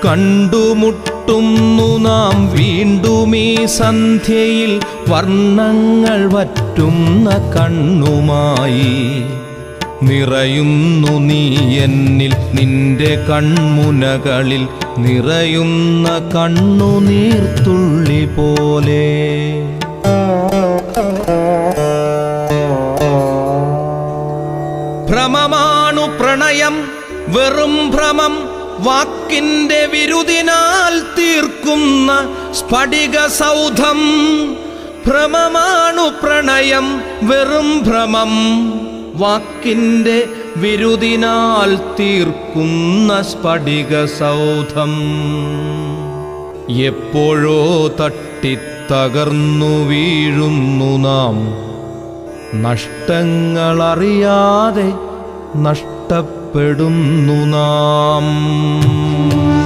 കണ്ടുമുട്ടുന്നു നാം വീണ്ടും ഈ സന്ധ്യയിൽ വർണ്ണങ്ങൾ വറ്റുന്ന കണ്ണുമായി. നിറയുന്നു നീ എന്നിൽ നിന്റെ കൺമുനകളിൽ നിറയുന്ന കണ്ണുനീർത്തുള്ളി പോലെ. ഭ്രമമാണു പ്രണയം വെറും ഭ്രമം, വാക്കിന്റെ വിരുദിനാൽ തീർക്കുന്ന സ്ഫടിക സൗധം. ഭ്രമമാണു പ്രണയം വെറും ഭ്രമം, വാക്കിന്റെ വിരുദിനാൽ തീർക്കുന്ന സ്ഫടിക സൗധം. എപ്പോഴോ തട്ടിത്തകർന്നു വീഴുന്നു നാം, നഷ്ടങ്ങളറിയാതെ നഷ്ടപ്പെടുന്നു നാം.